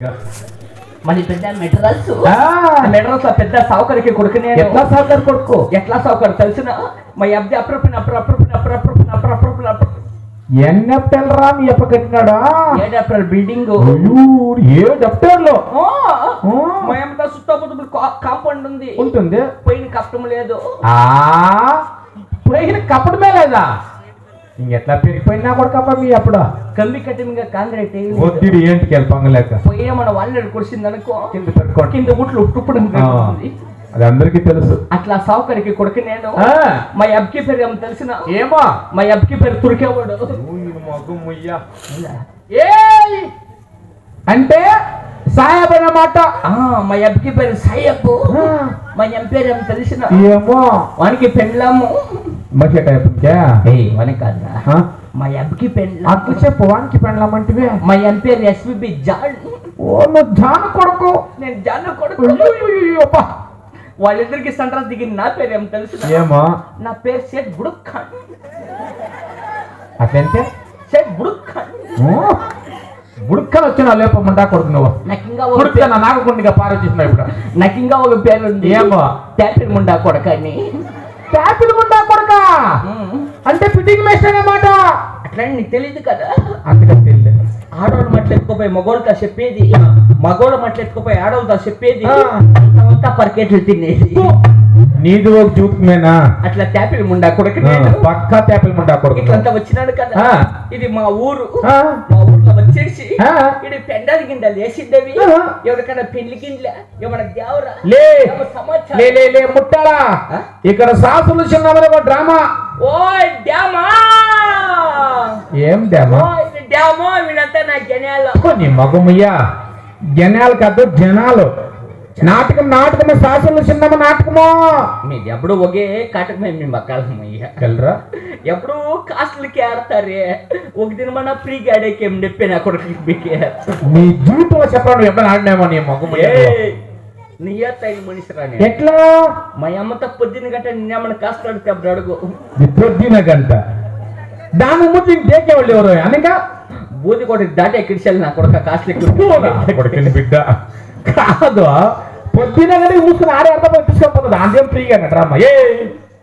మళ్ళీ పెద్ద మెటరల్స్ మెటరల్స్ పెద్ద సావుకరికి కొడుకు నేను ఎట్లా సావుకారు కొడుకు ఎట్లా సావుకారు తెలిసిన మా అబ్ది అప్పుడు ఎన్నెప్టల్ రా మీ అప్ప కట్టినాడా ఏడేప్రల్ బిల్డింగ్ ఏ డప్టర్ లో మా అమ్మ సుత్తముత్తు కాంపౌండ్ ఉంది ఉంటుంది పోయిన కష్టం లేదు పోయిన కప్పడమే లేదా ఇంకెట్లా పెరిగిపోయినా కొడుకప్ప మీ అప్పుడు కంబి కట్టి మీద కాంక్రీట్ ఒత్తిడి ఏంటికి వెళ్ళి పోయిన మన వాళ్ళని కురిసింది అనుకో కింద పెట్టుకోండి కింద ఉట్లు ఉట్టుప్పుడు అది అందరికి తెలుసు అట్లా సావుకరికి కొడుకు నేను మా అబ్కి పేరు ఏమో తెలిసిన ఏమో మా అబ్కి పేరు తురికేవాడు అంటే సాయబ్ అన్నమాట మా అబ్కి పేరు సాయబ్ మా ఎం పేరు ఏమో తెలిసిన ఏమో వానికి పెండ్లాము మంచి టైప్ వానికి కాదా మా అబ్కి పెండ్లా అట్లా చెప్పు వానికి పెండ్లామంటివి మా ఎం పేరు ఎస్విబి జాన్ ఓ నువ్వు జాన కొడుకు నేను జాన్ కొడుకు వాళ్ళిద్దరికి సంట్రాస్ దిగి నా పేరు ఏమో తెలుసు ఏమో నా పేరు సేట్ బుడుక్ ఖాన్ అట్లంటే సేట్ బుడుక్ ఖాన్ బుడుక్కలు వచ్చిన లేపమంటా కొడుకు నువ్వు నాకు ఇంకా బుడుక్క నాగకుండా పారొచ్చేసిన ఇప్పుడు నాకు ఇంకా ఒక పేరు ఉంది ఏమో ట్యాపిల్ ముండా కొడకని ట్యాపిల్ ముండా కొడక అంటే ఫిట్టింగ్ మేస్టర్ అన్నమాట అట్లా నీకు తెలియదు కదా అందుకని తెలియదు ఆడవాళ్ళు మట్లు ఎత్తుకుపోయి మగోళ్ళతో చెప్పేది మగోళ్ళ మట్లు ఎత్తుకుపోయి ఆడవాళ్ళతో చెప్పేది అంతా పర్కెట్లు తినేది నీది ఒక జూక్మేనా అట్లా ట్యాపిల్ ముండా కొడుకు పక్కా ట్యాపిల్ ముండా కొడుకు ఇట్లంతా వచ్చినాడు కదా ఇది మా ఊరు మా ఊర్లో వచ్చేసి ఇది పెండాలి గిండలు వేసిండవి ఎవరికైనా పెళ్లి గిండ్ల ఏమన్నా దేవరా లే ముట్టాలా ఇక్కడ సాసులు చిన్న డ్రామా ఓ డ్యామా ఏం డ్యామా డ్యామో వీళ్ళంతా నా జనాలు నీ మగమయ్యా జనాలు కాదు జనాలు నాటకమే సాసులు చిన్నమ్మ నాటకమో మీది ఎప్పుడు ఒకే కాటకమే మీ మక్కాలమ్మయ్యా కలరా ఎప్పుడు కాస్ట్లకి ఆడతారే ఒక దినమన్నా ఫ్రీగా ఆడేకేం చెప్పి నా కొడుకు నీ జీవితంలో చెప్పాను ఎప్పుడు ఆడినామో నీ మగమయ్య నియతైన మనిషి రాని ఎట్లా మా అమ్మతో పొద్దున గంట నిన్నేమన్నా కాస్తాడితే అప్పుడు అడుగు పొద్దున గంట దాని ముందు ఇంకేకేవాళ్ళు ఎవరు అనగా బూది కూడా దాటే కిడిచాలి నా కొడుక కాస్ట్లకి బిడ్డ కాదు పొద్దున కానీ మూసుకుని ఆడే అర్థం తీసుకపోతుంది అంతేం ఫ్రీగా డ్రామా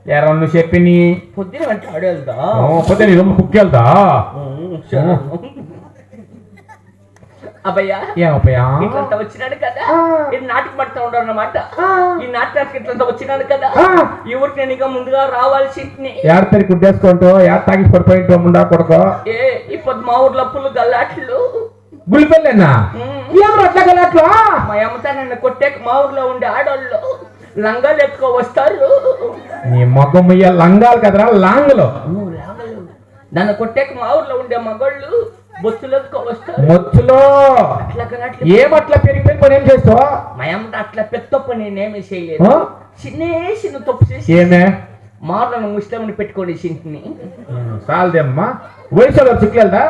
ఎరా నువ్వు చెప్పి పొద్దున వెంట ఆడేదా పొద్దున రొమ్మ కుక్కి వెళ్తా అబ్బయ్యా ఏమయ్యా ఇట్లంతా వచ్చినాడు కదా ఇది నాటికి పడుతూ ఉండరు అన్నమాట ఈ నాటకానికి ఇట్లంతా వచ్చినాడు కదా ఈ ఊరికి నేను ఇంకా ముందుగా రావాల్సింది ఏడతరి కుట్టేసుకుంటూ ఏడ తాగి పడిపోయింటూ ముండా కొడుకో ఇప్పుడు మా ఊర్లో పుల్లు గల్లాట్లు గులిపెళ్ళేనా అట్లా గల్లాట్లు మా అమ్మతా నన్ను కొట్టే మా ఊర్లో ఉండే ఆడోళ్ళు లంగాలు ఎత్తుకో వస్తారు నీ మగమయ్య లంగాలు కదరా లాంగులు నన్ను కొట్టే మా ఊర్లో ఉండే మగోళ్ళు బొత్తులు ఎత్తుకో వస్తారు మొత్తులో ఏమట్లా పెరిగిపోయి పని ఏం చేస్తావు మా అమ్మ అట్లా పెద్ద తప్పు నేనేమీ చేయలేదు చిన్న తప్పు చేసి ఏమే మాటలను ముస్లింని పెట్టుకోండి సింటిని చాలదేమ్మా వయసులో చిక్కెళ్దా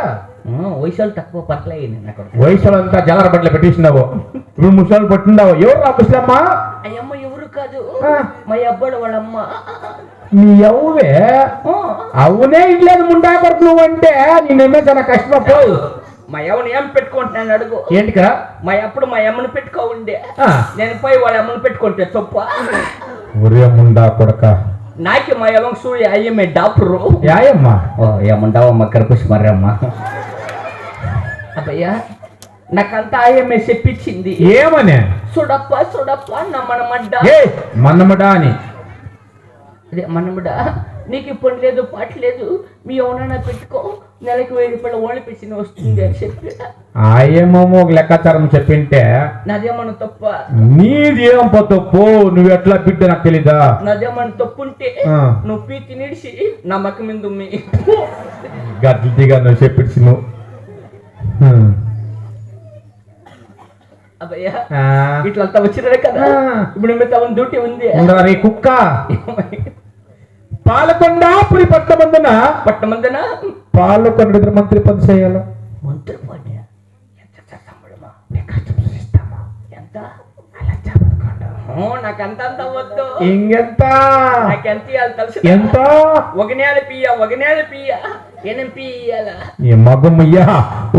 వయసులు తక్కువ పట్లయింది నాకు వయసులో అంతా జలర బట్టలు పెట్టేసినావు ఇప్పుడు ముసలు పట్టిండావు ఎవరు రా ముసలమ్మా అయ్యమ్మ ఎవరు కాదు మా అబ్బాడు వాళ్ళమ్మ నీ అవ్వే అవునే ఇట్లేదు ముండా కొడుకు నువ్వు అంటే నేనేమే చాలా కష్టమైపోయి మా అమ్మని ఏం పెట్టుకుంటున్నాను అడుగు ఏంటికా మా అప్పుడు మా అమ్మని పెట్టుకో ఉండే నేను పోయి వాళ్ళ అమ్మని పెట్టుకుంటే తప్ప ఒరే ముండా కొడక నాకి మా అమ్మకి సూర్య అయ్యమ్మే డాక్టరు యాయమ్మా ఏమంటావమ్మ కరపుసి మర్రమ్మ అబ్బయ్యా నాకంతా ఆయమ్మే చెప్పించింది ఏమనే చూడప్ప నా మనమడా అని అదే మనముడా నీకు ఇప్పుడు లేదు పాట లేదు మీ ఎవరైనా పెట్టుకో నెలకి 1000 రూపాయలు ఓన్లీ పెన్షన్ వస్తుంది అని చెప్పి ఆయమ్మో ఒక లెక్కాచారం చెప్పింటే నాదేమన్నా తప్ప నీదేం తప్పు నువ్వు ఎట్లా బిడ్డ నాకు తెలీదా నాదేమన్నా తప్పు ఉంటే నువ్వు పీకి నిడిచి నా మక్క మీద గడ్డిగా నువ్వు చెప్పించి నువ్వు అబ్బయ్యా ఇట్లంతా వచ్చినారే కదా ఇప్పుడు మిగతా డ్యూటీ ఉంది కుక్క పాలకొండాపురి పట్టమందున పాలకొండ మంత్రి పని చేయాల మంత్రి పని ఎంత నాకంత వద్దు ఇంకెంత నాకెంత తెలుసు ఎంత ఒక నేల పియ్య ఎనపి ఇయ్యాలా ఈ మగమ్మయ్యా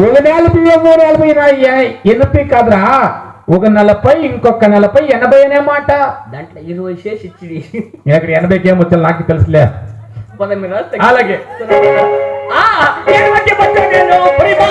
ఒక నెల బియ్యం 340 ఎనపి కాదురా ఒక నెలపై ఇంకొక నెలపై 80 అనే మాట దాంట్లో 20 చేసి ఇచ్చిడి ఇక్కడ 80కి ఏమొచ్చా నాకు తెలుసులే 19 అలాగే ఆ ఏమంటే బచ్చ నేను ప్రేమ